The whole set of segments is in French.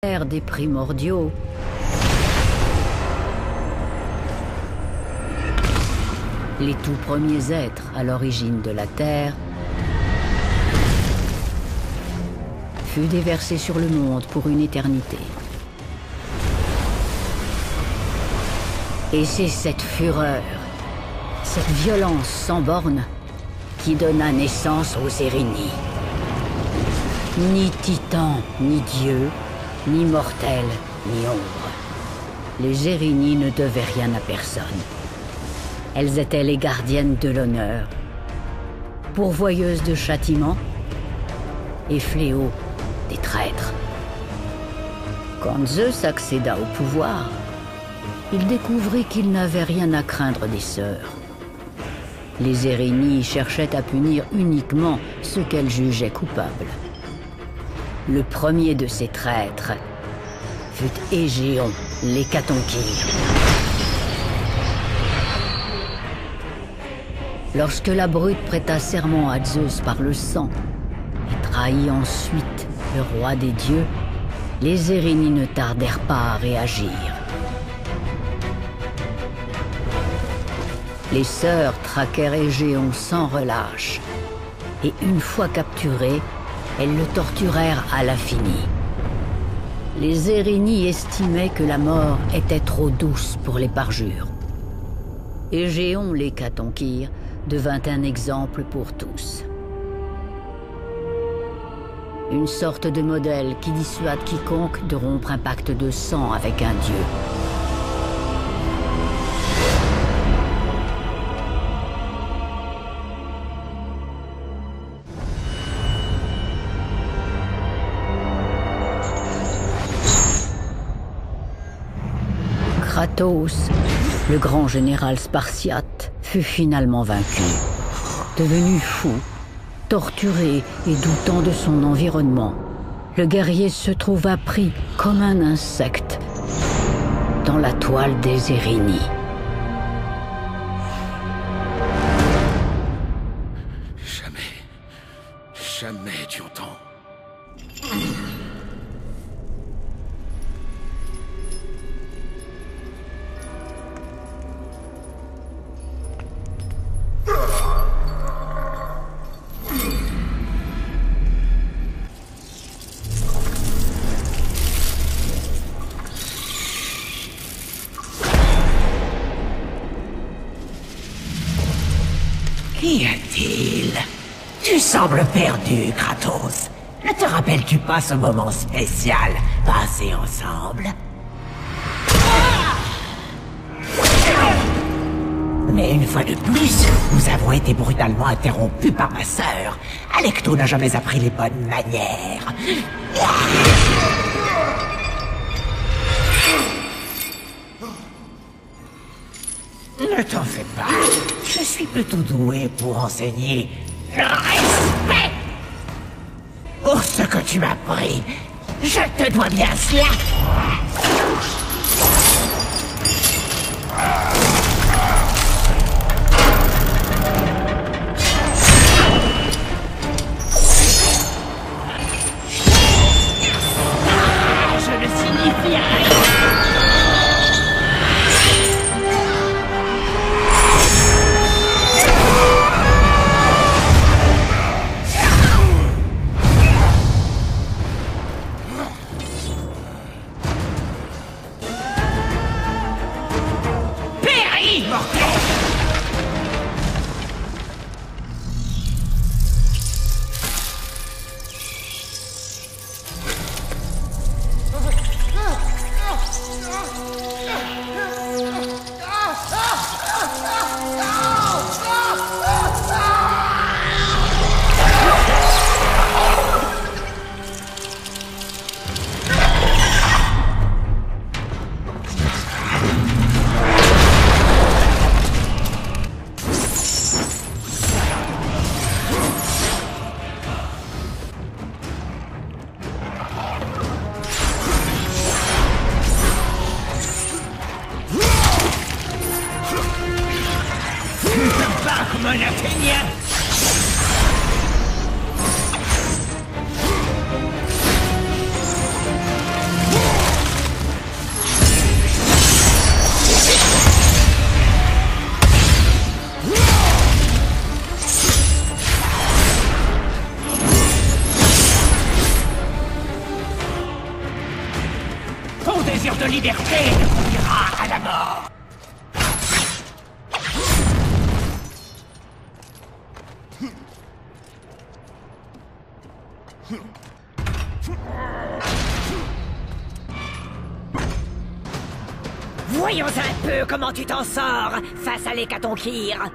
Des primordiaux. Les tout premiers êtres à l'origine de la Terre fut déversé sur le monde pour une éternité. Et c'est cette fureur, cette violence sans borne qui donna naissance aux Érénies. Ni titan, ni dieu, ni mortel, ni ombre. Les Érénies ne devaient rien à personne. Elles étaient les gardiennes de l'honneur, pourvoyeuses de châtiments et fléaux des traîtres. Quand Zeus accéda au pouvoir, il découvrit qu'il n'avait rien à craindre des sœurs. Les Érénies cherchaient à punir uniquement ceux qu'elles jugeaient coupables. Le premier de ces traîtres fut Égéon, l'hécatonkyle. Lorsque la brute prêta serment à Zeus par le sang et trahit ensuite le roi des dieux, les Érénies ne tardèrent pas à réagir. Les sœurs traquèrent Égéon sans relâche, et une fois capturées, elles le torturèrent à l'infini. Les Érénies estimaient que la mort était trop douce pour les parjures. Égéon, l'hécatonkyle, devint un exemple pour tous. Une sorte de modèle qui dissuade quiconque de rompre un pacte de sang avec un dieu. Kratos, le grand général spartiate, fut finalement vaincu. Devenu fou, torturé et doutant de son environnement, le guerrier se trouva pris comme un insecte dans la toile des Érénies. Jamais tu entends. Qu'y a-t-il? Tu sembles perdu, Kratos. Ne te rappelles-tu pas ce moment spécial passé ensemble? Mais une fois de plus, nous avons été brutalement interrompus par ma sœur. Alecto n'a jamais appris les bonnes manières. Ne t'en fais pas. Je suis plutôt doué pour enseigner le respect. Pour ce que tu m'as pris, je te dois bien cela. Je ne signifie rien. Comme un Athénien. Ton désir de liberté te conduira à la mort. Voyons un peu comment tu t'en sors face à l'Hécatonkir.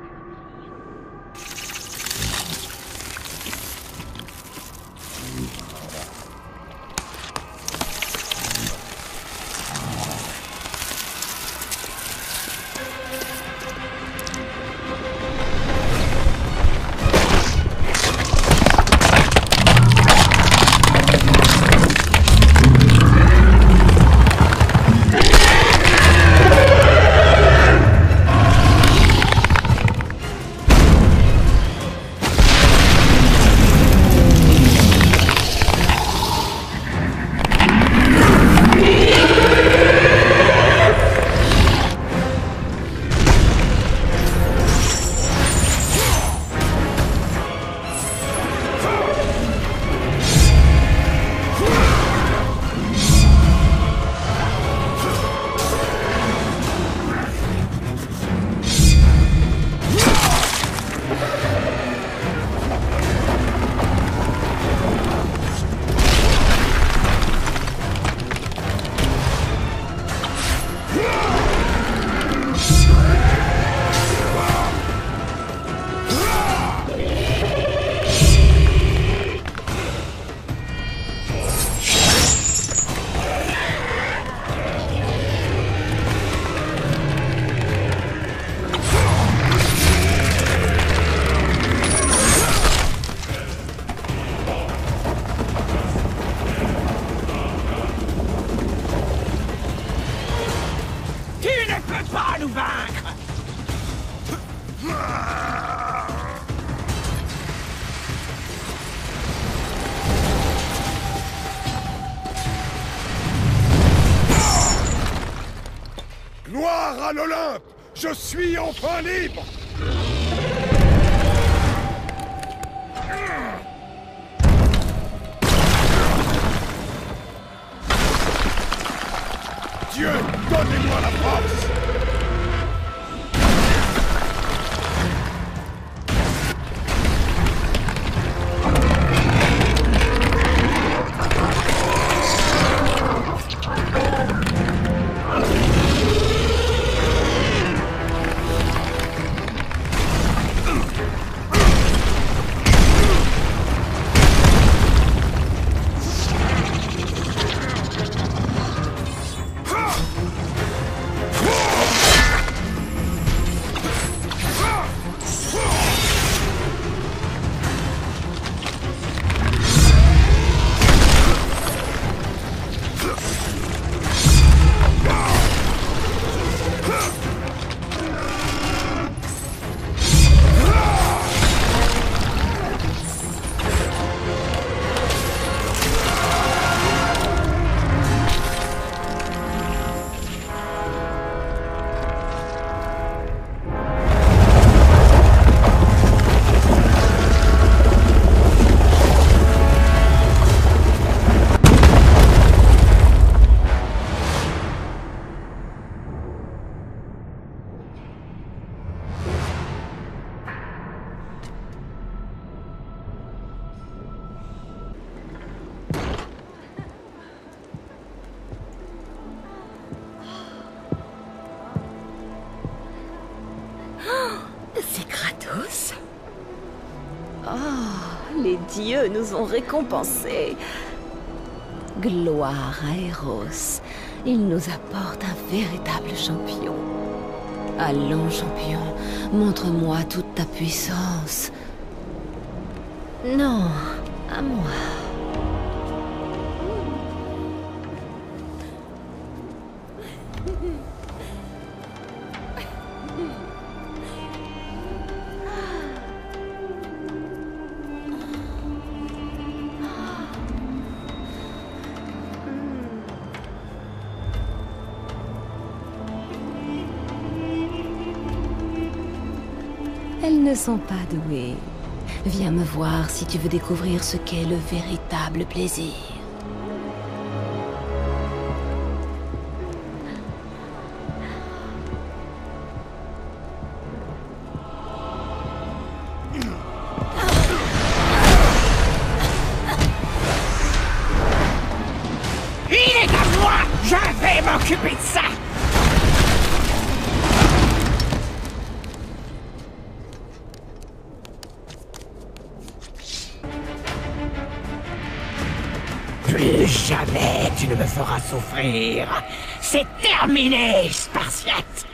Gloire à l'Olympe! Je suis enfin libre! Dieu, donnez-moi la force! C'est Kratos? Oh, les dieux nous ont récompensés. Gloire à Eros. Il nous apporte un véritable champion. Allons, champion, montre-moi toute ta puissance. Non, à moi. Elles ne sont pas douées. Viens me voir si tu veux découvrir ce qu'est le véritable plaisir. Je vais m'occuper de ça! Plus jamais tu ne me feras souffrir. C'est terminé, Spartiate.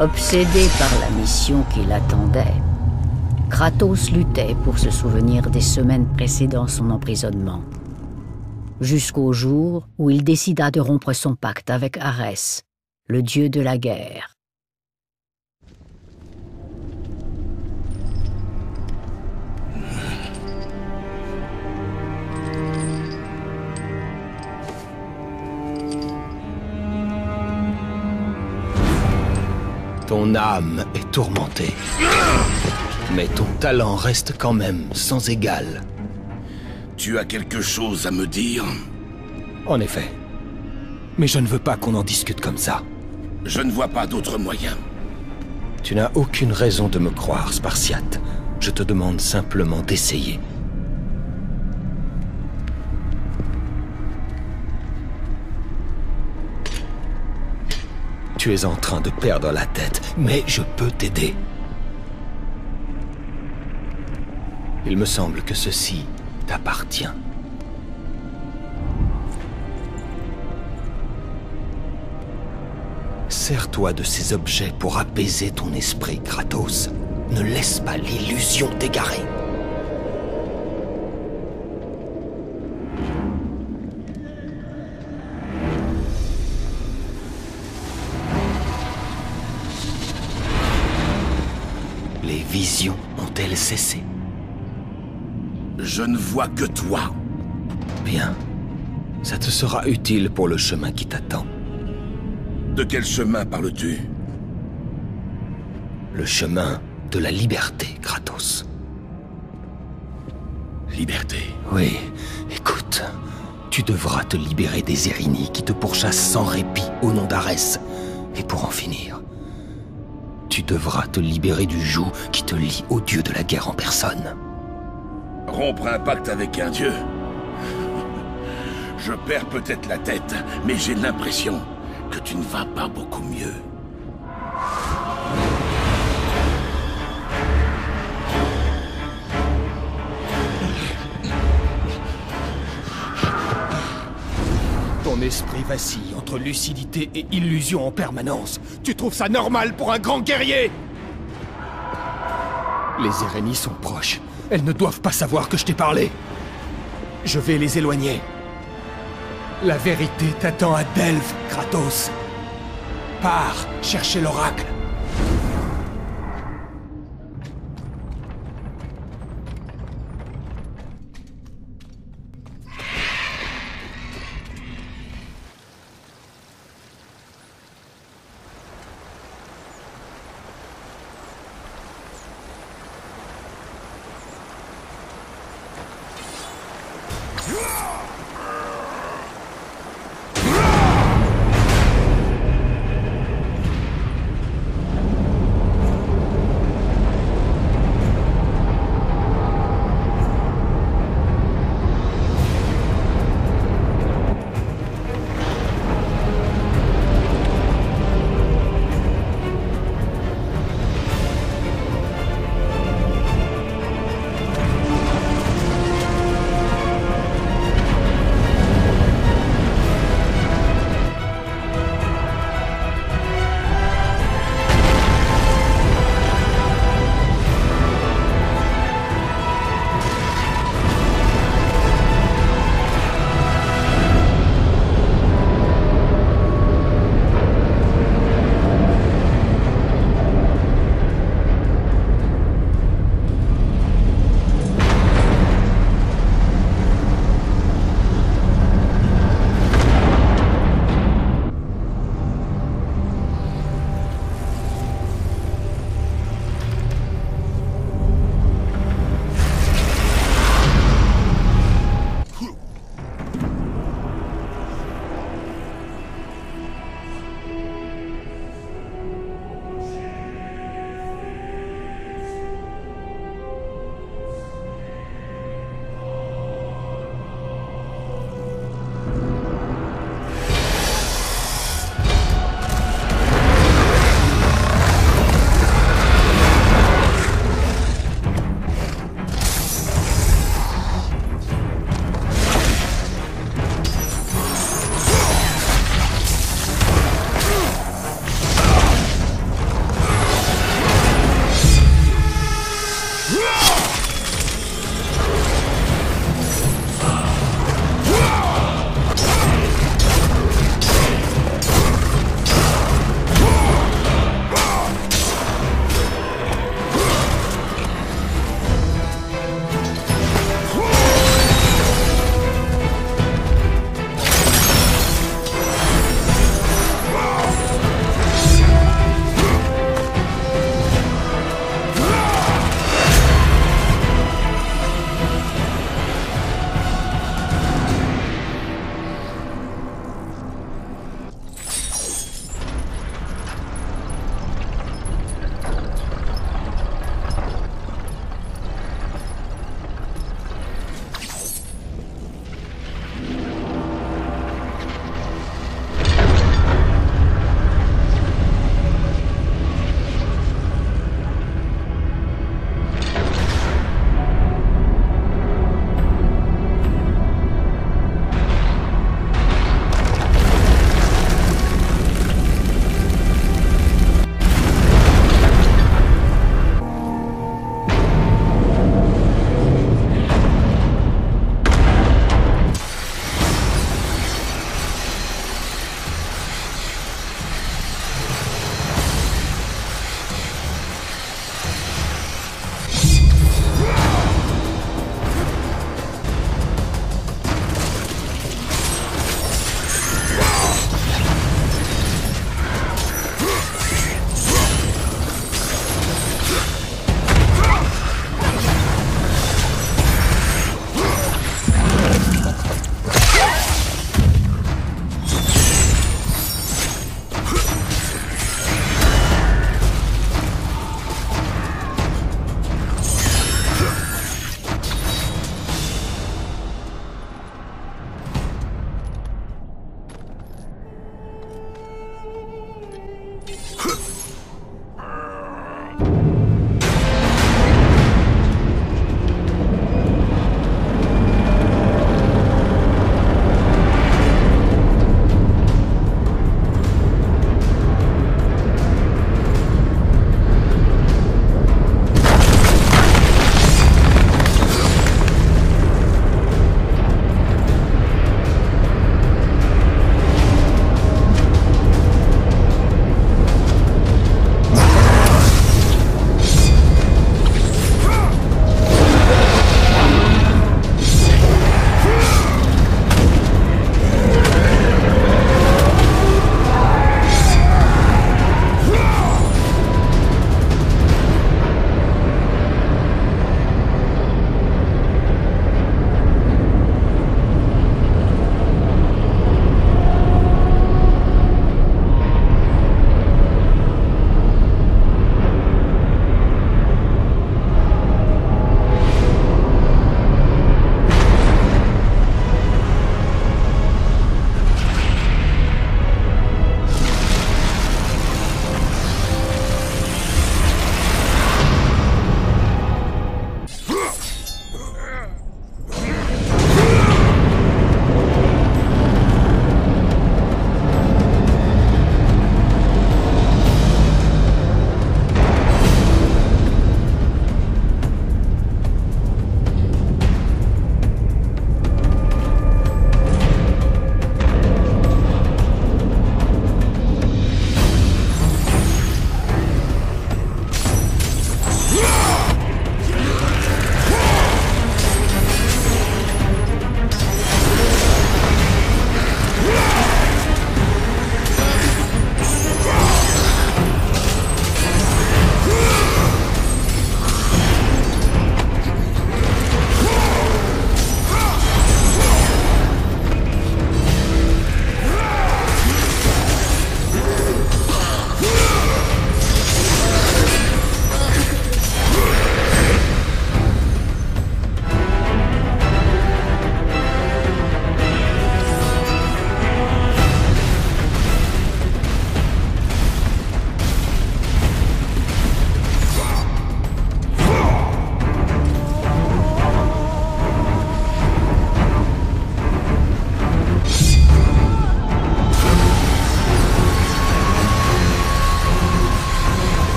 Obsédé par la mission qui l'attendait, Kratos luttait pour se souvenir des semaines précédant son emprisonnement. Jusqu'au jour où il décida de rompre son pacte avec Arès, le dieu de la guerre. Ton âme est tourmentée. Mais ton talent reste quand même sans égal. Tu as quelque chose à me dire? En effet. Mais je ne veux pas qu'on en discute comme ça. Je ne vois pas d'autre moyen. Tu n'as aucune raison de me croire, Spartiate. Je te demande simplement d'essayer. Tu es en train de perdre la tête, mais je peux t'aider. Il me semble que ceci t'appartient. Sers-toi de ces objets pour apaiser ton esprit, Kratos. Ne laisse pas l'illusion t'égarer. Les visions ont-elles cessé? Je ne vois que toi. Bien. Ça te sera utile pour le chemin qui t'attend. De quel chemin parles-tu? Le chemin de la liberté, Kratos. Liberté? Oui, écoute. Tu devras te libérer des Érini qui te pourchassent sans répit au nom d'Arès. Et pour en finir, tu devras te libérer du joug qui te lie au dieu de la guerre en personne. Rompre un pacte avec un dieu? Je perds peut-être la tête, mais j'ai l'impression que tu ne vas pas beaucoup mieux. vacille entre lucidité et illusion en permanence. Tu trouves ça normal pour un grand guerrier? Les Érénies sont proches. Elles ne doivent pas savoir que je t'ai parlé. Je vais les éloigner. La vérité t'attend à Delphes, Kratos. Pars chercher l'oracle.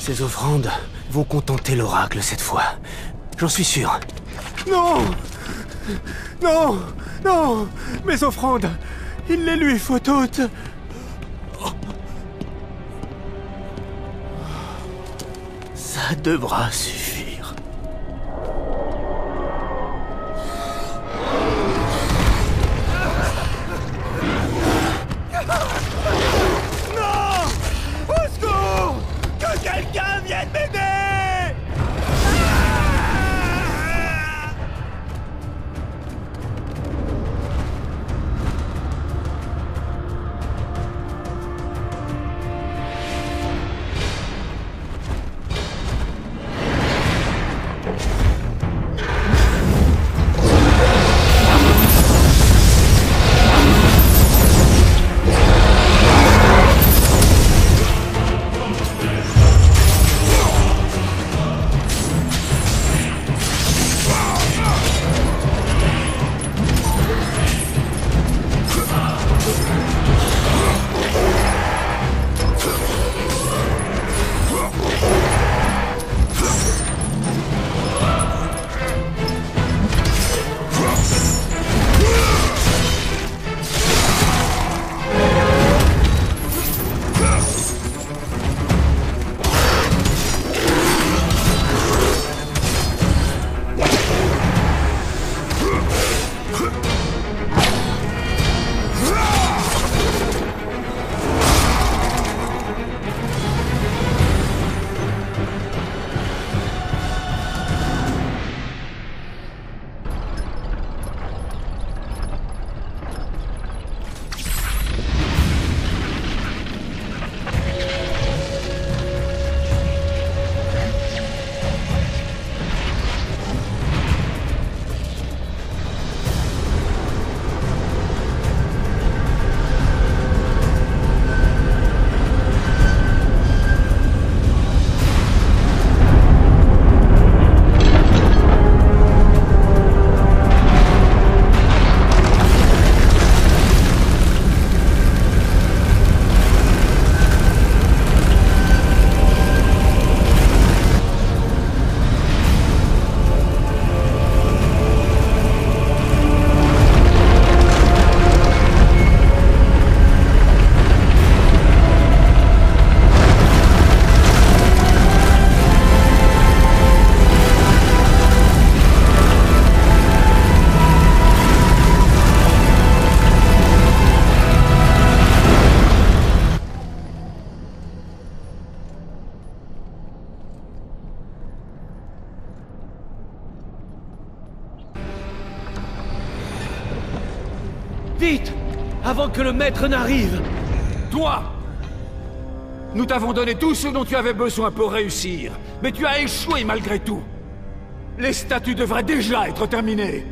Ces offrandes vont contenter l'oracle cette fois. J'en suis sûr. Non! Non! Non! Mes offrandes! Il les lui faut toutes! Ça devra suffire. Non! Au secours! Que quelqu'un vienne m'aider! Vite! Avant que le maître n'arrive! Toi! Nous t'avons donné tout ce dont tu avais besoin pour réussir, mais tu as échoué malgré tout. Les statues devraient déjà être terminées.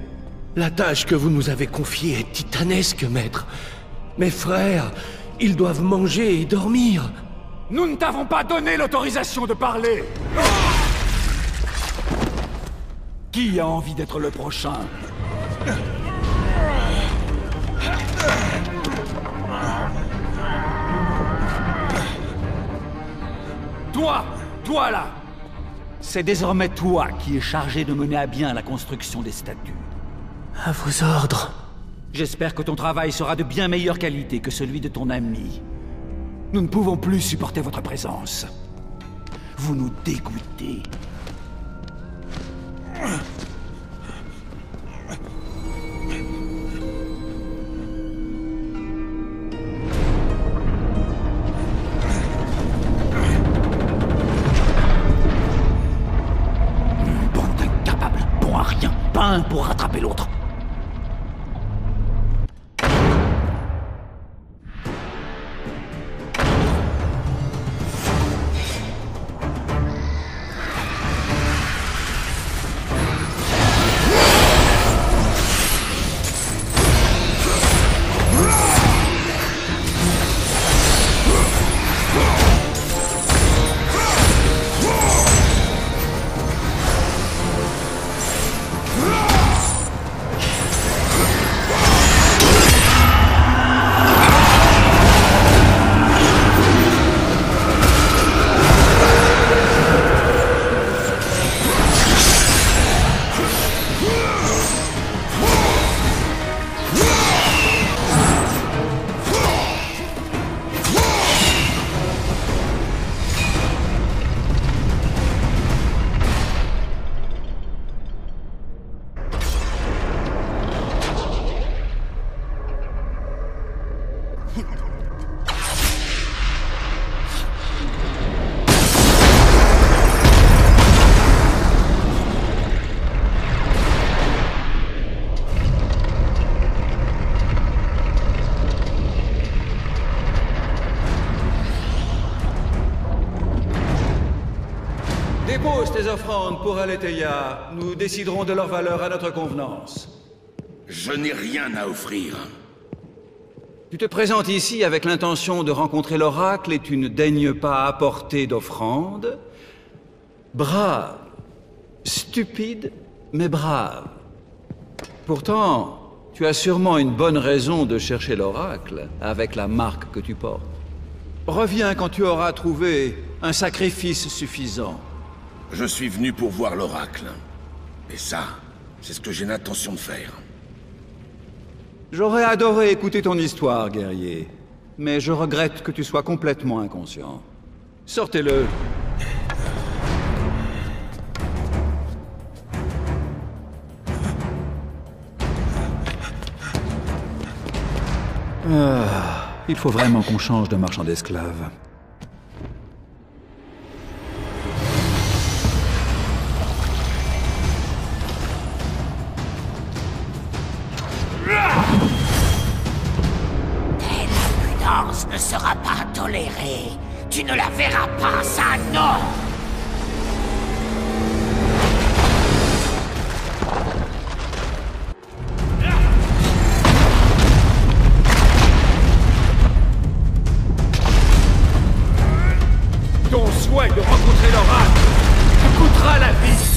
La tâche que vous nous avez confiée est titanesque, maître. Mes frères, ils doivent manger et dormir. Nous ne t'avons pas donné l'autorisation de parler. Qui a envie d'être le prochain? Toi là! C'est désormais toi qui es chargé de mener à bien la construction des statues. À vos ordres. J'espère que ton travail sera de bien meilleure qualité que celui de ton ami. Nous ne pouvons plus supporter votre présence. Vous nous dégoûtez. Pas un pour rattraper l'autre. Dépose tes offrandes pour Aletheia. Nous déciderons de leur valeur à notre convenance. Je n'ai rien à offrir. Tu te présentes ici avec l'intention de rencontrer l'oracle et tu ne daignes pas apporter d'offrande? Brave. Stupide, mais brave. Pourtant, tu as sûrement une bonne raison de chercher l'oracle avec la marque que tu portes. Reviens quand tu auras trouvé un sacrifice suffisant. Je suis venu pour voir l'oracle. Et ça, c'est ce que j'ai l'intention de faire. J'aurais adoré écouter ton histoire, guerrier. Mais je regrette que tu sois complètement inconscient. Sortez-le. Il faut vraiment qu'on change de marchand d'esclaves. L'impudence ne sera pas tolérée. Tu ne la verras pas, ça non! Ton souhait de rencontrer l'oracle te coûtera la vie.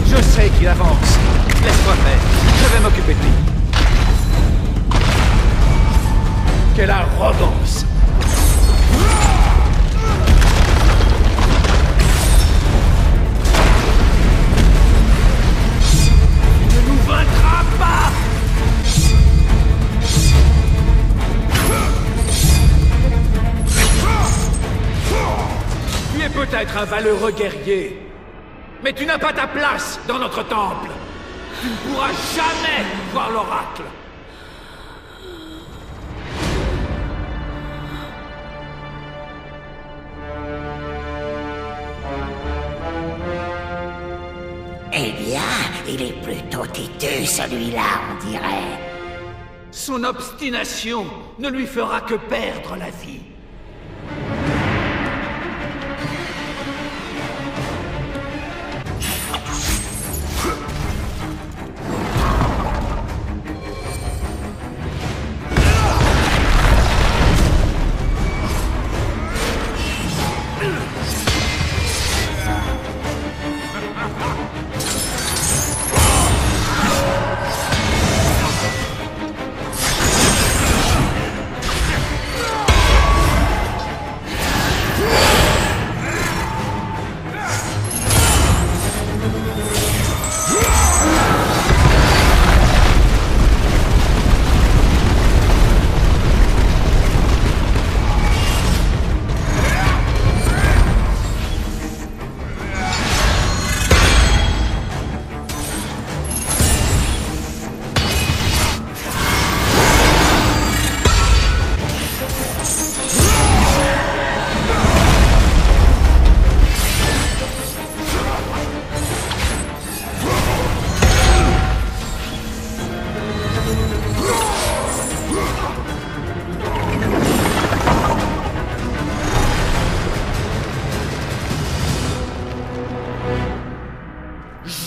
Je sais qu'il avance. Laisse-moi faire. Je vais m'occuper de lui. Quelle arrogance! Il ne nous vaincra pas! Tu es peut-être un valeureux guerrier, mais tu n'as pas ta place dans notre temple. Tu ne pourras jamais voir l'oracle. Eh bien, il est plutôt têteux, celui-là, on dirait. Son obstination ne lui fera que perdre la vie.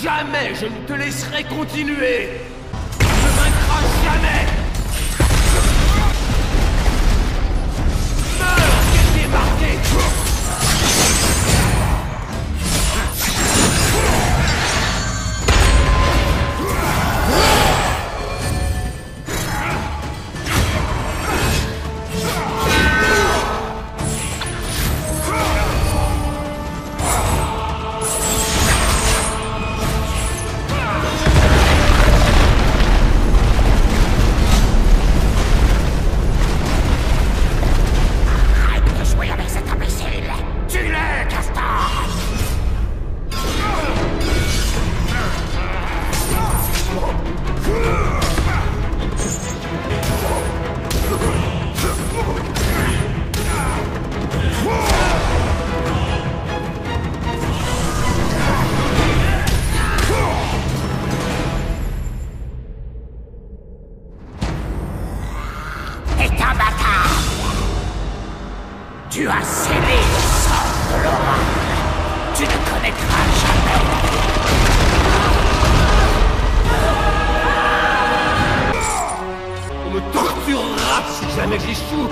Jamais je ne te laisserai continuer! Tu ne vaincras jamais! Meurs, guerrier marqué! échoue.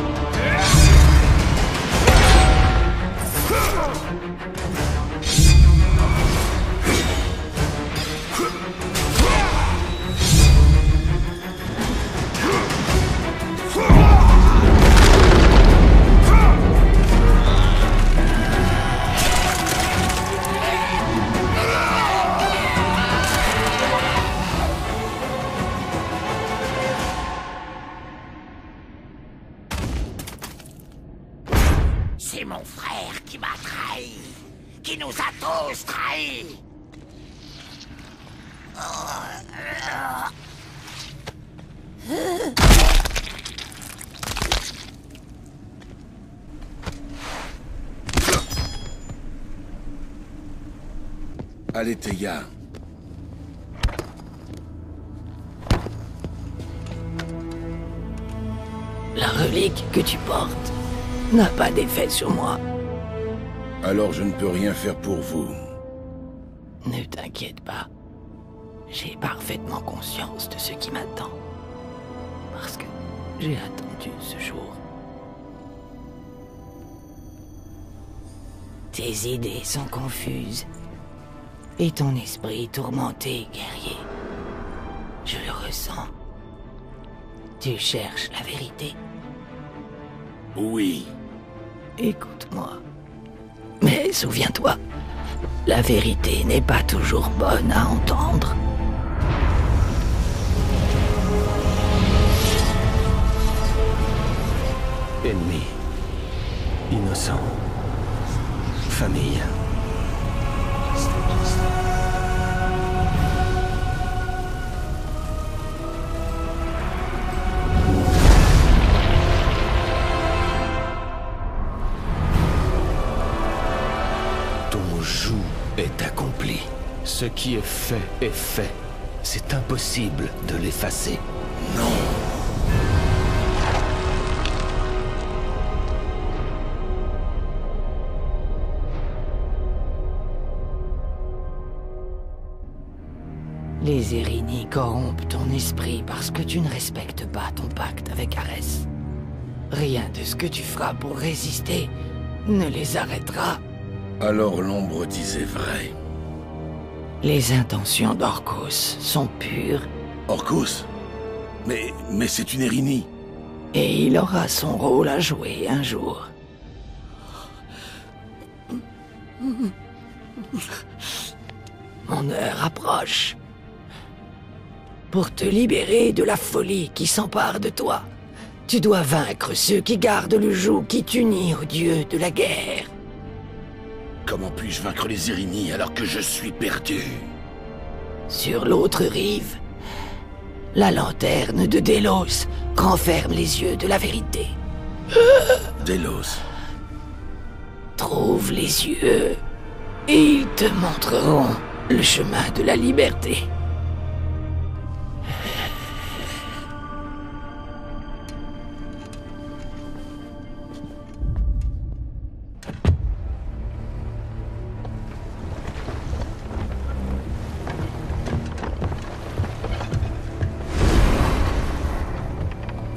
C'est mon frère qui m'a trahi, qui nous a tous trahis. Allez, Théia. La relique que tu portes n'a pas d'effet sur moi. Alors je ne peux rien faire pour vous. Ne t'inquiète pas. J'ai parfaitement conscience de ce qui m'attend. Parce que j'ai attendu ce jour. Tes idées sont confuses. Et ton esprit tourmenté, guerrier. Je le ressens. Tu cherches la vérité. Oui. Écoute-moi. Mais souviens-toi, la vérité n'est pas toujours bonne à entendre. Ennemis, innocents, famille. Ton joug est accompli. Ce qui est fait est fait. C'est impossible de l'effacer. Non. Les Érini corrompent ton esprit parce que tu ne respectes pas ton pacte avec Arès. Rien de ce que tu feras pour résister ne les arrêtera. Alors l'ombre disait vrai. Les intentions d'Orcos sont pures. Orcos? Mais c'est une Érini. Et il aura son rôle à jouer un jour. Mon heure approche. Pour te libérer de la folie qui s'empare de toi, tu dois vaincre ceux qui gardent le joug qui t'unit au dieu de la guerre. Comment puis-je vaincre les Érini alors que je suis perdu? Sur l'autre rive, la lanterne de Délos renferme les yeux de la vérité. Délos. Trouve les yeux et ils te montreront le chemin de la liberté.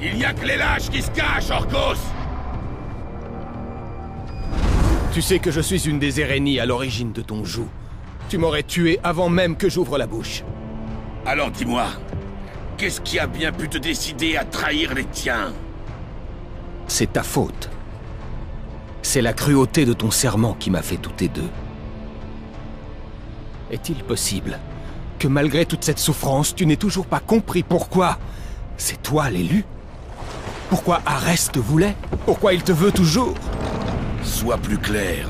Il n'y a que les lâches qui se cachent, Orcos! Tu sais que je suis une des Érini à l'origine de ton joug. Tu m'aurais tué avant même que j'ouvre la bouche. Alors dis-moi, qu'est-ce qui a bien pu te décider à trahir les tiens? C'est ta faute. C'est la cruauté de ton serment qui m'a fait douter d'eux. Est-il possible que malgré toute cette souffrance, tu n'aies toujours pas compris pourquoi c'est toi l'élu? Pourquoi Arès te voulait? Pourquoi il te veut toujours? Sois plus clair.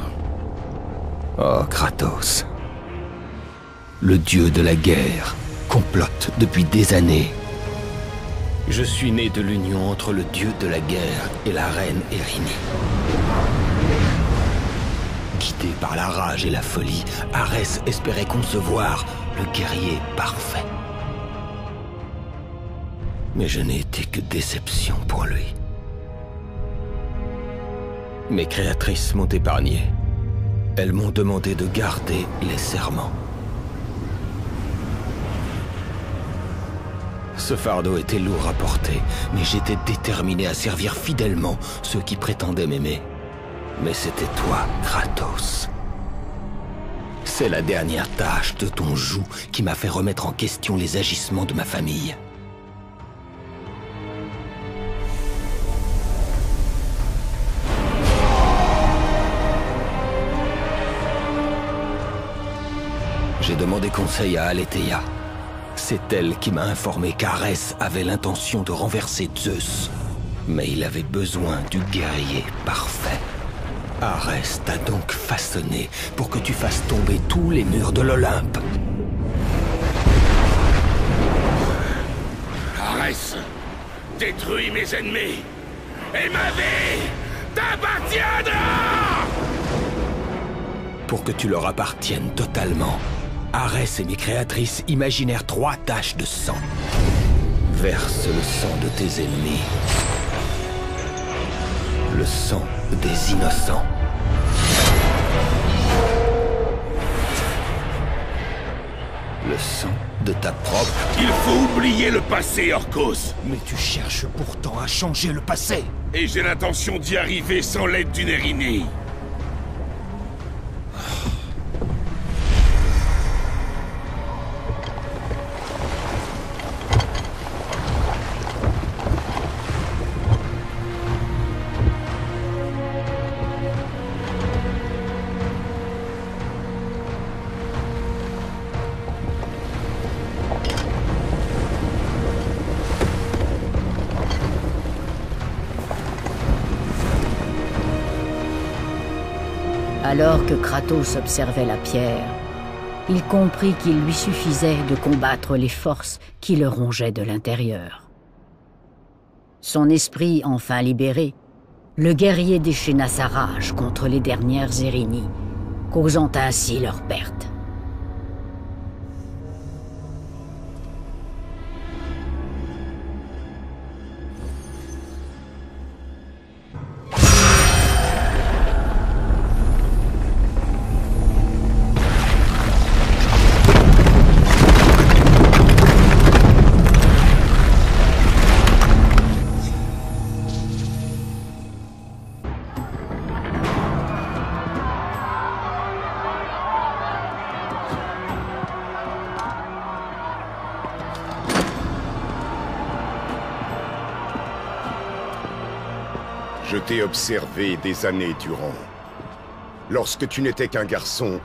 Oh, Kratos. Le dieu de la guerre complote depuis des années. Je suis né de l'union entre le dieu de la guerre et la reine Érini. Guidé par la rage et la folie, Arès espérait concevoir le guerrier parfait. Mais je n'ai été que déception pour lui. Mes créatrices m'ont épargné. Elles m'ont demandé de garder les serments. Ce fardeau était lourd à porter, mais j'étais déterminé à servir fidèlement ceux qui prétendaient m'aimer. Mais c'était toi, Kratos. C'est la dernière tâche de ton joug qui m'a fait remettre en question les agissements de ma famille. J'ai demandé conseil à Aletheia. C'est elle qui m'a informé qu'Arès avait l'intention de renverser Zeus. Mais il avait besoin du guerrier parfait. Arès t'a donc façonné pour que tu fasses tomber tous les murs de l'Olympe. Arès, détruis mes ennemis, et ma vie t'appartiendra! Pour que tu leur appartiennes totalement, Arès et mes créatrices imaginèrent 3 taches de sang. Verse le sang de tes ennemis. Le sang des innocents. Le sang de ta propre... Il faut oublier le passé, Orcos. Mais tu cherches pourtant à changer le passé. Et j'ai l'intention d'y arriver sans l'aide d'une Erynie. Alors que Kratos observait la pierre, il comprit qu'il lui suffisait de combattre les forces qui le rongeaient de l'intérieur. Son esprit enfin libéré, le guerrier déchaîna sa rage contre les dernières Erynies, causant ainsi leur perte. Je t'ai observé des années durant. Lorsque tu n'étais qu'un garçon,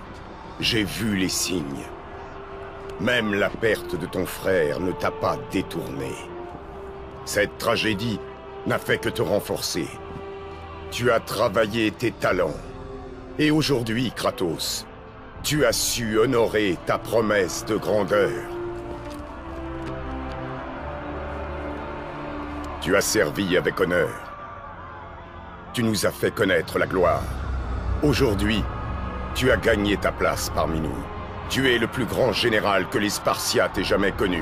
j'ai vu les signes. Même la perte de ton frère ne t'a pas détourné. Cette tragédie n'a fait que te renforcer. Tu as travaillé tes talents. Et aujourd'hui, Kratos, tu as su honorer ta promesse de grandeur. Tu as servi avec honneur. Tu nous as fait connaître la gloire. Aujourd'hui, tu as gagné ta place parmi nous. Tu es le plus grand général que les Spartiates aient jamais connu.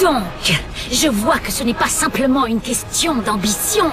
Donc, je vois que ce n'est pas simplement une question d'ambition.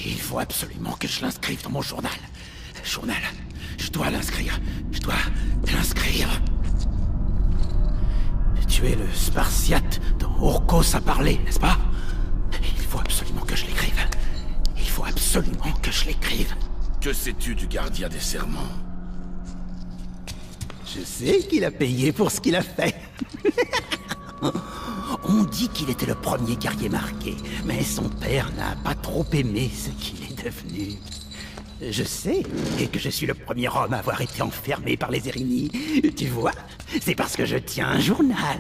Il faut absolument que je l'inscrive dans mon journal. Journal, je dois l'inscrire. Je dois l'inscrire. Tu es le Spartiate dont Orcos a parlé, n'est-ce pas? Il faut absolument que je l'écrive. Il faut absolument que je l'écrive. Que sais-tu du gardien des serments? Je sais qu'il a payé pour ce qu'il a fait. On dit qu'il était le premier guerrier marqué, mais son père n'a pas trop aimé ce qu'il est devenu. Je sais, et que je suis le premier homme à avoir été enfermé par les Érini. Tu vois, c'est parce que je tiens un journal.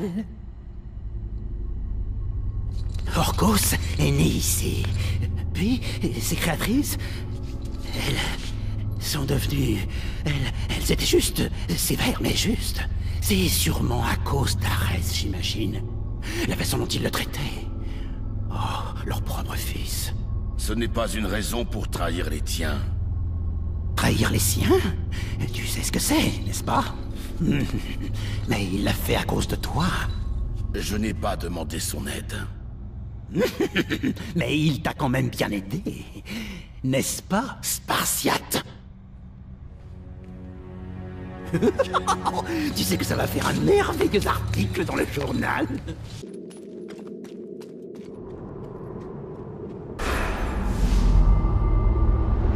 Orcos est née ici. Puis, ses créatrices, elles sont devenues... Elles étaient juste sévères, mais justes. C'est sûrement à cause d'Arès, j'imagine. La façon dont ils le traitaient. Oh, leur propre fils. Ce n'est pas une raison pour trahir les tiens. Trahir les siens? Tu sais ce que c'est, n'est-ce pas? Mais il l'a fait à cause de toi. Je n'ai pas demandé son aide. Mais il t'a quand même bien aidé. N'est-ce pas, Spartiate? Tu sais que ça va faire un merveilleux article dans le journal.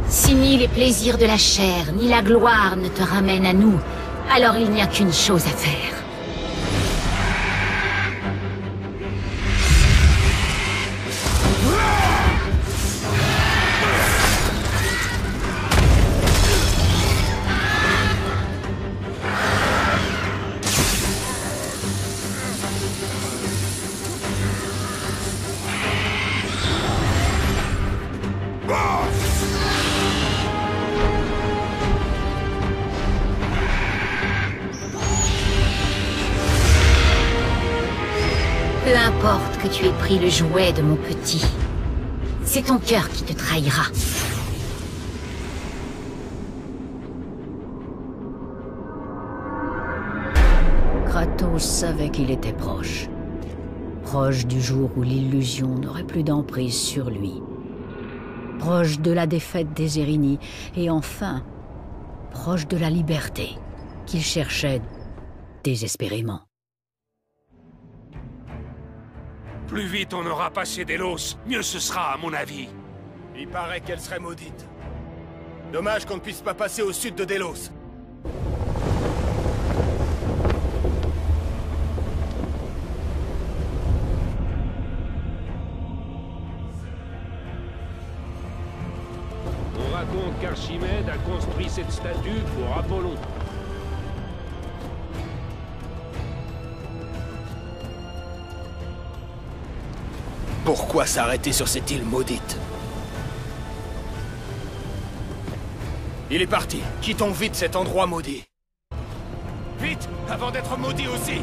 Si ni les plaisirs de la chair, ni la gloire ne te ramènent à nous, alors il n'y a qu'une chose à faire. Peu importe que tu aies pris le jouet de mon petit, c'est ton cœur qui te trahira. Kratos savait qu'il était proche. Proche du jour où l'illusion n'aurait plus d'emprise sur lui. Proche de la défaite des Érini, et enfin, proche de la liberté qu'il cherchait désespérément. Plus vite on aura passé Délos, mieux ce sera à mon avis. Il paraît qu'elle serait maudite. Dommage qu'on ne puisse pas passer au sud de Délos. On raconte qu'Archimède a construit cette statue pour Apollon. Pourquoi s'arrêter sur cette île maudite? Il est parti. Quittons vite cet endroit maudit. Vite, avant d'être maudit aussi.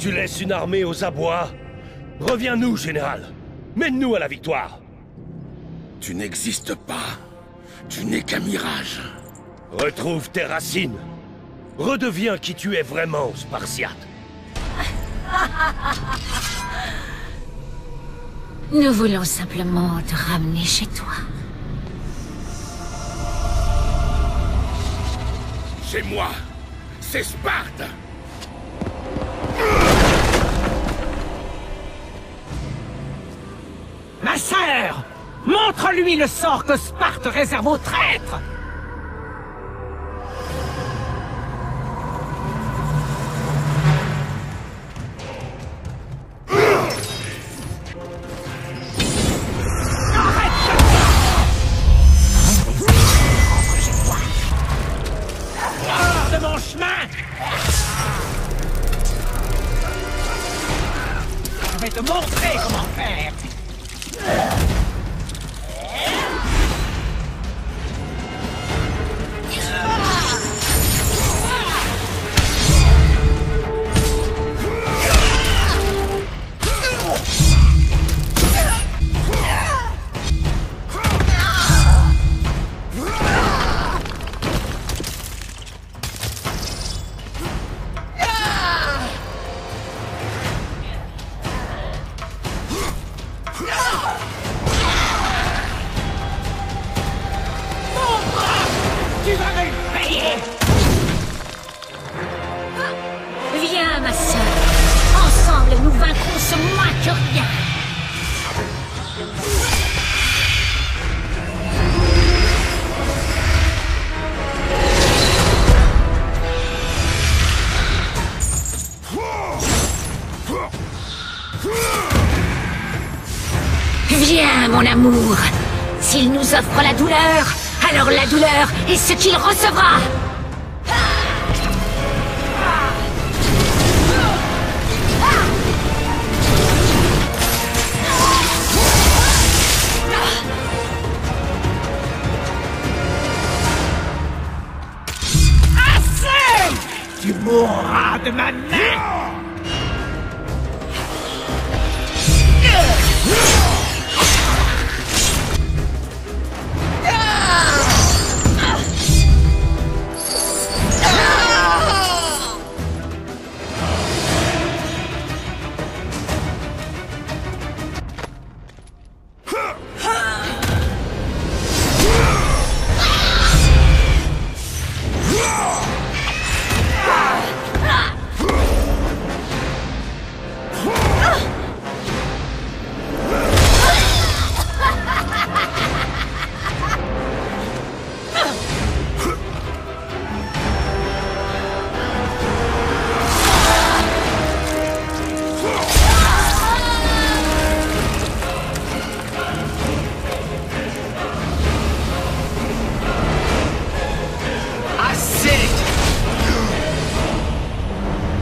Tu laisses une armée aux abois? Reviens-nous, général. Mène-nous à la victoire. Tu n'existes pas. Tu n'es qu'un mirage. Retrouve tes racines. Redeviens qui tu es vraiment, Spartiate. Nous voulons simplement te ramener chez toi. Chez moi, c'est Sparte. Ma sœur! Montre-lui le sort que Sparte réserve aux traîtres! Hors de mon chemin! Je vais te montrer comment faire! Viens, ma sœur. Ensemble, nous vaincrons ce moins que rien. Viens, mon amour. S'il nous offre la douleur, alors la douleur est ce qu'il recevra. Tu mourras de ma main!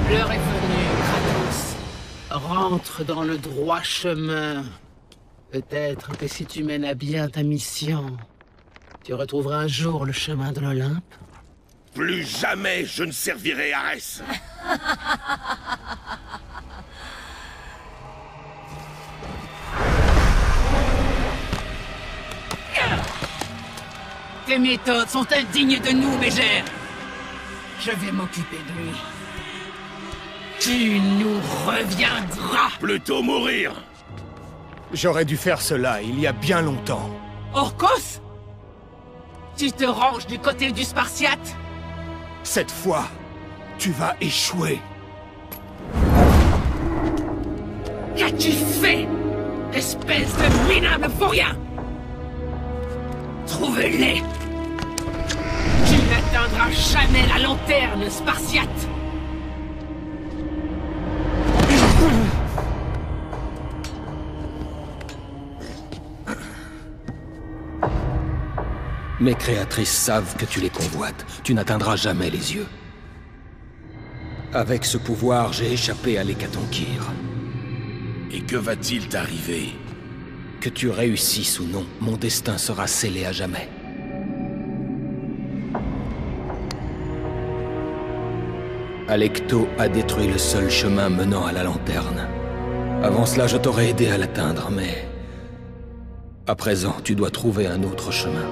L'heure est venue, Kratos. Rentre dans le droit chemin. Peut-être que si tu mènes à bien ta mission, tu retrouveras un jour le chemin de l'Olympe. Plus jamais je ne servirai Arès. Tes méthodes sont indignes de nous, Mégère. Je vais m'occuper de lui. Tu nous reviendras. Plutôt mourir. J'aurais dû faire cela il y a bien longtemps. Orcos? Tu te ranges du côté du Spartiate? Cette fois, tu vas échouer. Qu'as-tu fait, espèce de minable vaurien? Trouve-les. Tu n'atteindras jamais la lanterne, Spartiate. Mes créatrices savent que tu les convoites. Tu n'atteindras jamais les yeux. Avec ce pouvoir, j'ai échappé à l'Hécatonkir. Et que va-t-il t'arriver? Que tu réussisses ou non, mon destin sera scellé à jamais. Alecto a détruit le seul chemin menant à la lanterne. Avant cela, je t'aurais aidé à l'atteindre, mais... à présent, tu dois trouver un autre chemin.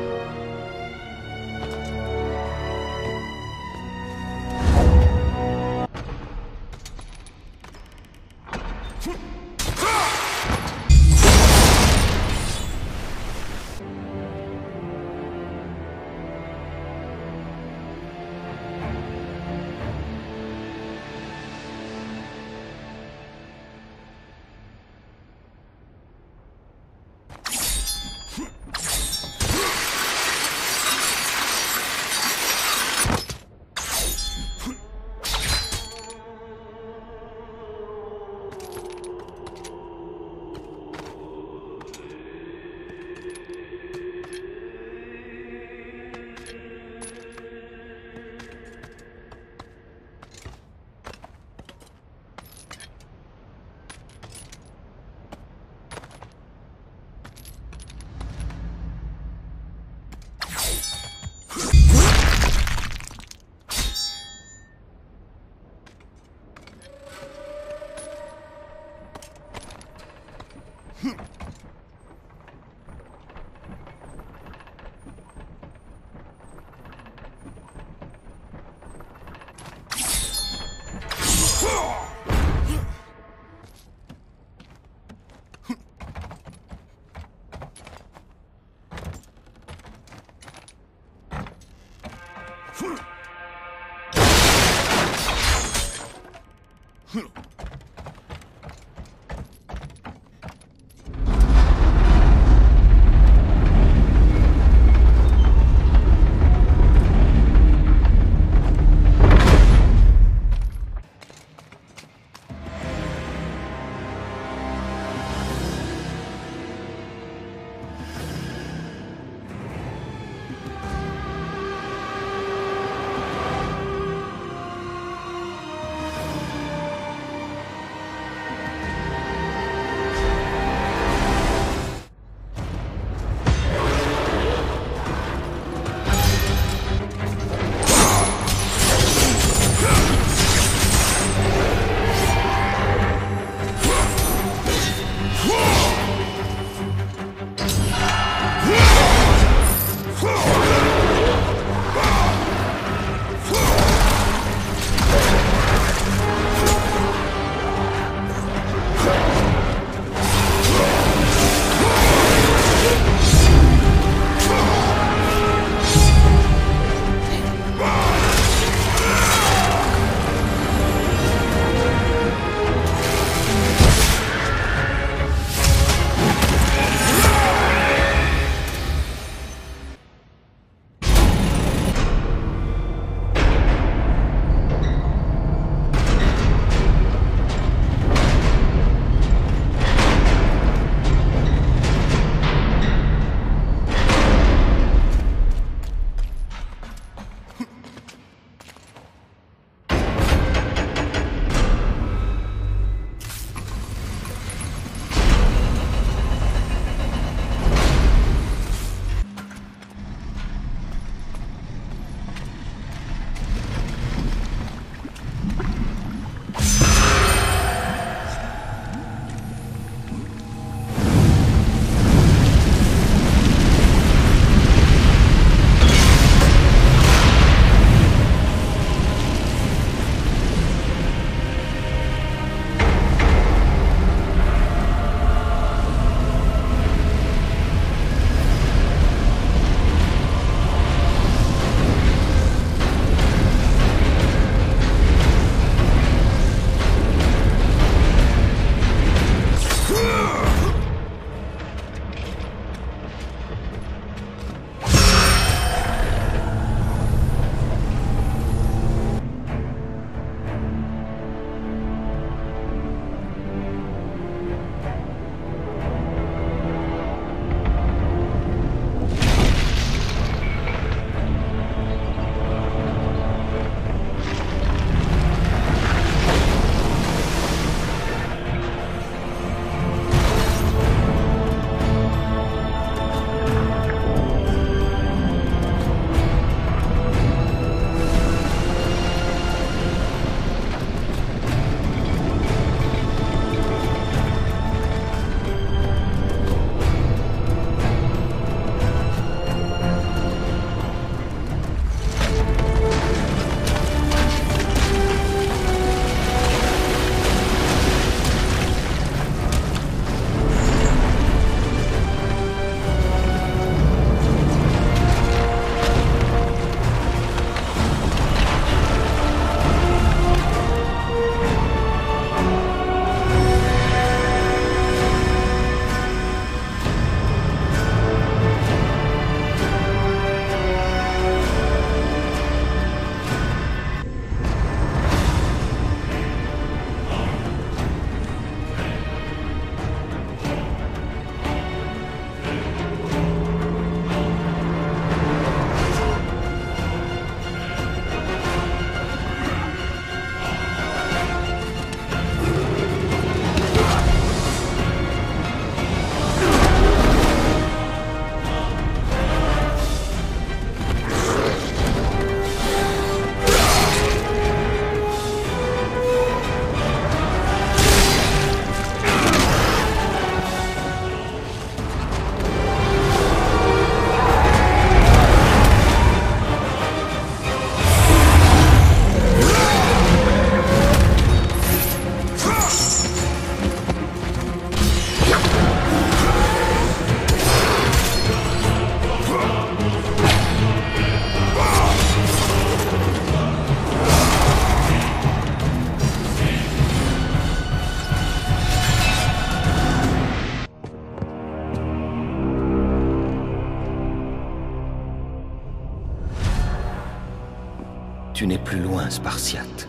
Tu n'es plus loin, Spartiate.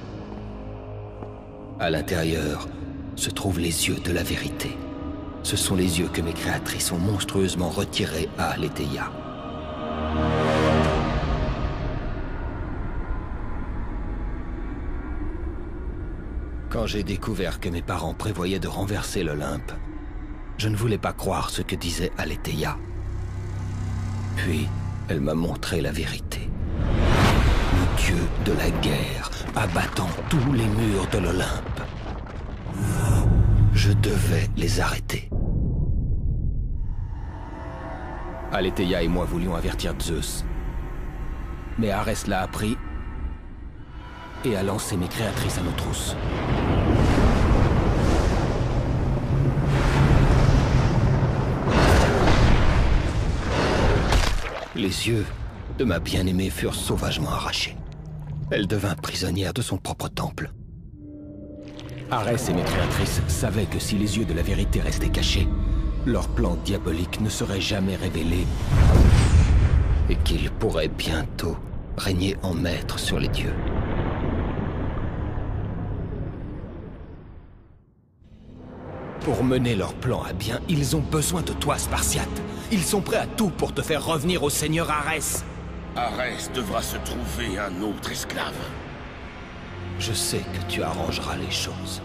À l'intérieur se trouvent les yeux de la vérité. Ce sont les yeux que mes créatrices ont monstrueusement retirés à Aletheia. Quand j'ai découvert que mes parents prévoyaient de renverser l'Olympe, je ne voulais pas croire ce que disait Aletheia. Puis, elle m'a montré la vérité. Le dieu de la guerre, abattant tous les murs de l'Olympe. Je devais les arrêter. Aletheia et moi voulions avertir Zeus. Mais Arès l'a appris et a lancé mes créatrices à nos trousses. Les yeux de ma bien-aimée furent sauvagement arrachés. Elle devint prisonnière de son propre temple. Arès et mes créatrices savaient que si les yeux de la vérité restaient cachés, leur plan diabolique ne serait jamais révélé et qu'ils pourraient bientôt régner en maître sur les dieux. Pour mener leur plan à bien, ils ont besoin de toi, Spartiate. Ils sont prêts à tout pour te faire revenir au seigneur Arès. Arès devra se trouver un autre esclave. Je sais que tu arrangeras les choses.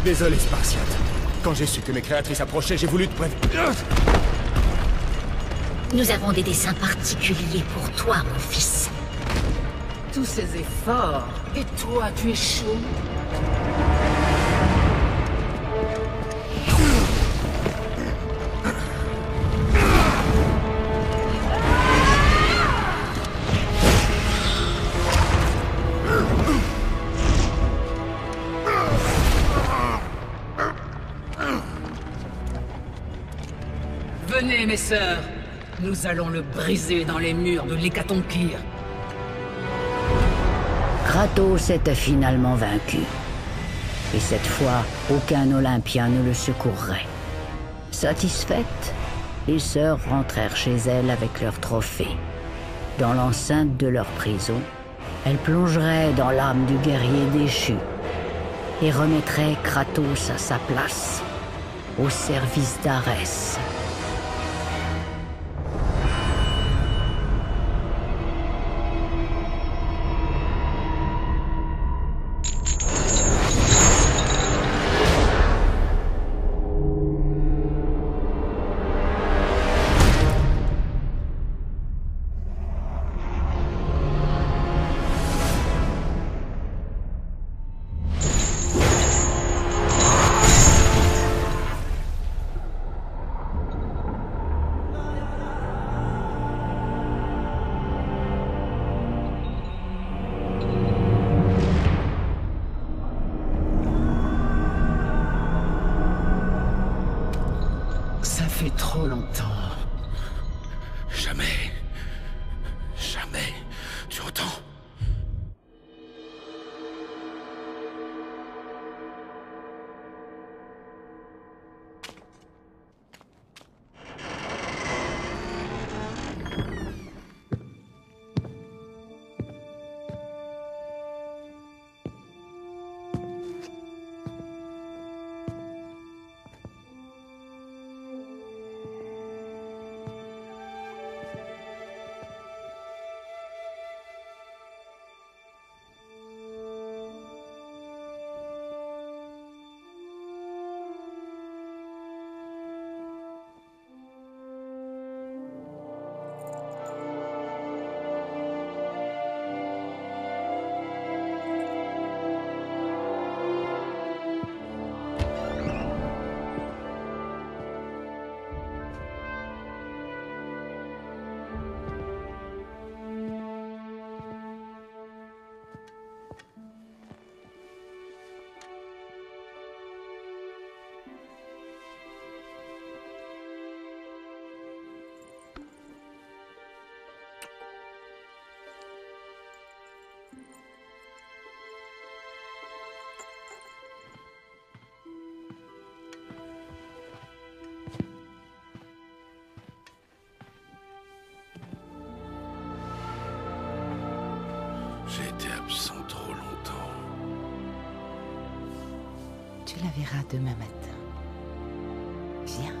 Désolé, Spartiate. Quand j'ai su que mes créatrices approchaient, j'ai voulu te prévenir. Nous avons des desseins particuliers pour toi, mon fils. Tous ces efforts, et toi, tu échoues. Venez, mes sœurs. Nous allons le briser dans les murs de l'Hécatompyre. Kratos était finalement vaincu. Et cette fois, aucun Olympien ne le secourrait. Satisfaites, les sœurs rentrèrent chez elles avec leurs trophées. Dans l'enceinte de leur prison, elles plongeraient dans l'âme du guerrier déchu et remettraient Kratos à sa place, au service d'Arès. Ça fait trop longtemps. Jamais. Jamais. Tu entends? J'ai été absent trop longtemps. Tu la verras demain matin. Viens.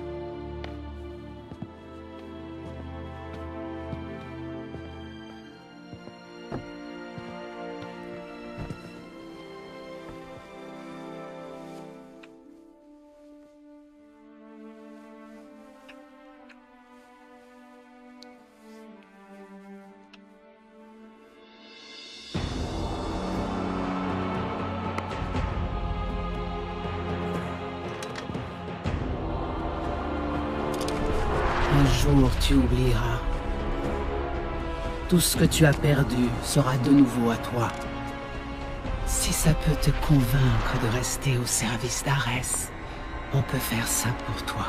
Un jour, tu oublieras. Tout ce que tu as perdu sera de nouveau à toi. Si ça peut te convaincre de rester au service d'Arès, on peut faire ça pour toi.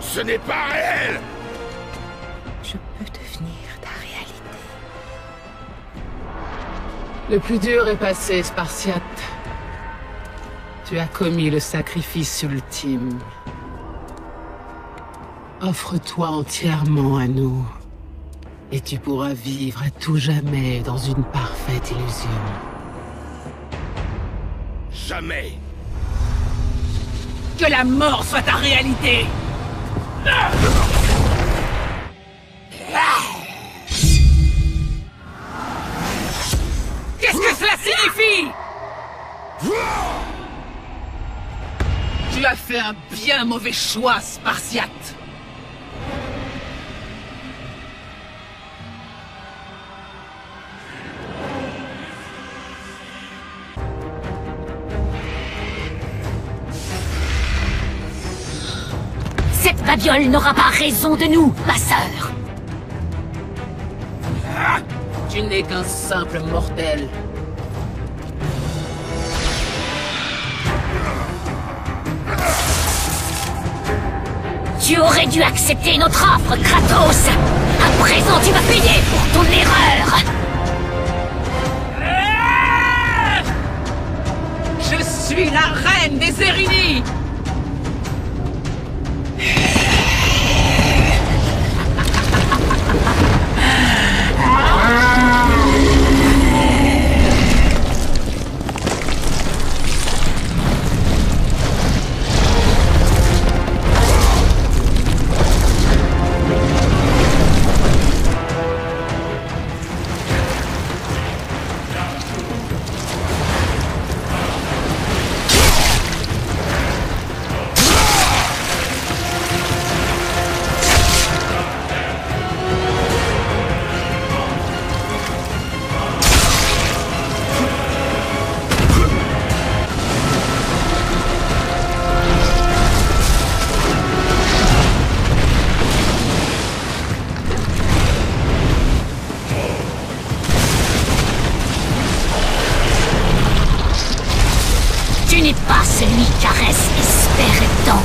Ce n'est pas réel! Je peux devenir ta réalité. Le plus dur est passé, Spartiate. Tu as commis le sacrifice ultime. Offre-toi entièrement à nous, et tu pourras vivre à tout jamais dans une parfaite illusion. Jamais! Que la mort soit ta réalité! Qu'est-ce que cela signifie? Tu as fait un bien mauvais choix, Spartiate. Cette babiole n'aura pas raison de nous, ma sœur. Tu n'es qu'un simple mortel. Tu aurais dû accepter notre offre, Kratos. À présent, tu vas payer pour ton erreur. Je suis la reine des Érynies. Tu n'es pas celui qu'Arès espérait tant.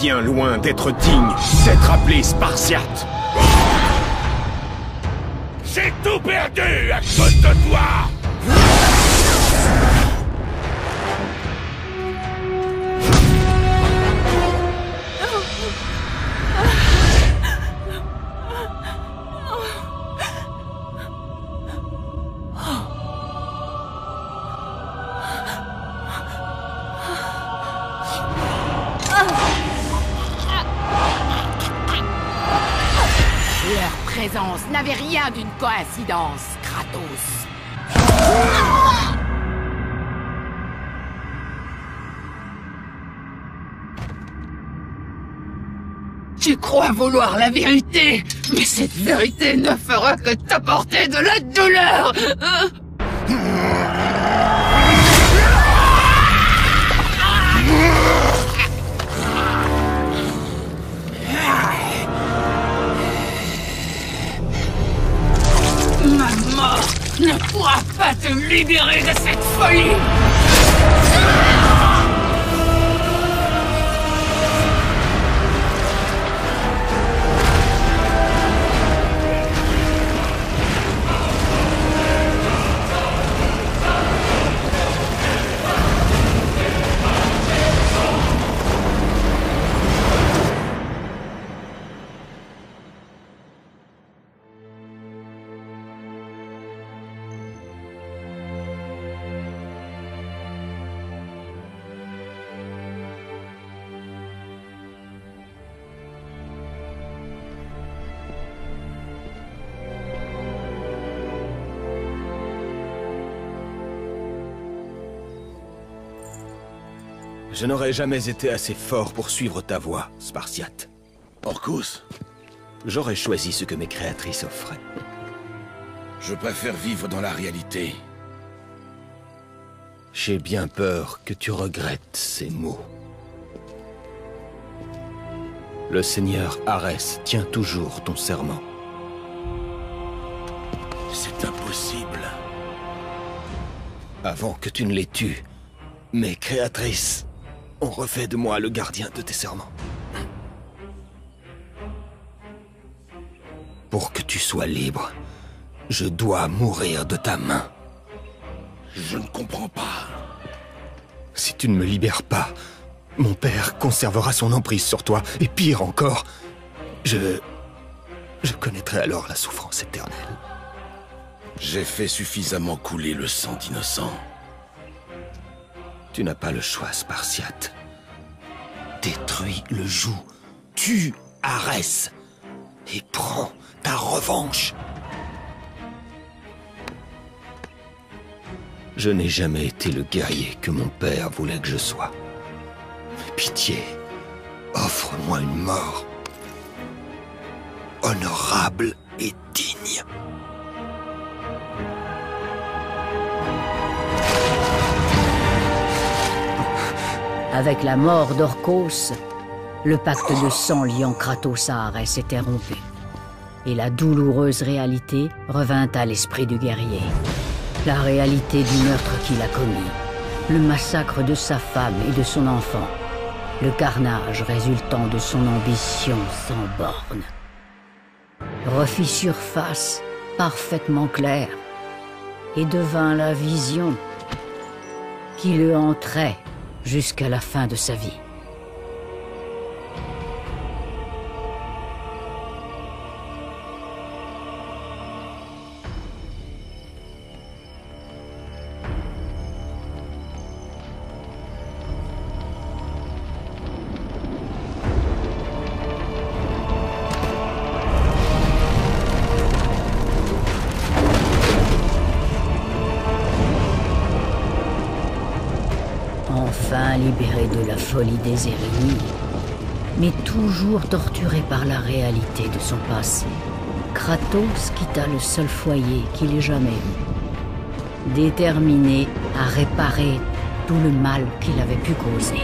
bien loin d'être digne d'être appelé Spartiate. J'ai tout perdu à cause de toi! Leur présence n'avait rien d'une coïncidence, Kratos. Tu crois vouloir la vérité, mais cette vérité ne fera que t'apporter de la douleur. Ma mort ne pourra pas te libérer de cette folie. Je n'aurais jamais été assez fort pour suivre ta voie, Spartiate. Orcus, j'aurais choisi ce que mes créatrices offraient. Je préfère vivre dans la réalité. J'ai bien peur que tu regrettes ces mots. Le seigneur Arès tient toujours ton serment. C'est impossible. Avant que tu ne les tues, mes créatrices ont refait de moi le gardien de tes serments. Pour que tu sois libre, je dois mourir de ta main. Je ne comprends pas. Si tu ne me libères pas, mon père conservera son emprise sur toi, et pire encore, je connaîtrai alors la souffrance éternelle. J'ai fait suffisamment couler le sang d'innocents. Tu n'as pas le choix, Spartiate. Détruis le joug, tue Arès, et prends ta revanche. Je n'ai jamais été le guerrier que mon père voulait que je sois. Mais pitié, offre-moi une mort honorable et digne. Avec la mort d'Orcos, le pacte de sang liant Kratos à Arès était rompu. Et la douloureuse réalité revint à l'esprit du guerrier. La réalité du meurtre qu'il a commis. Le massacre de sa femme et de son enfant. Le carnage résultant de son ambition sans borne. Refit surface, parfaitement claire, et devint la vision qui le hanterait jusqu'à la fin de sa vie. Enfin libéré de la folie des Érini, mais toujours torturé par la réalité de son passé, Kratos quitta le seul foyer qu'il ait jamais eu, déterminé à réparer tout le mal qu'il avait pu causer.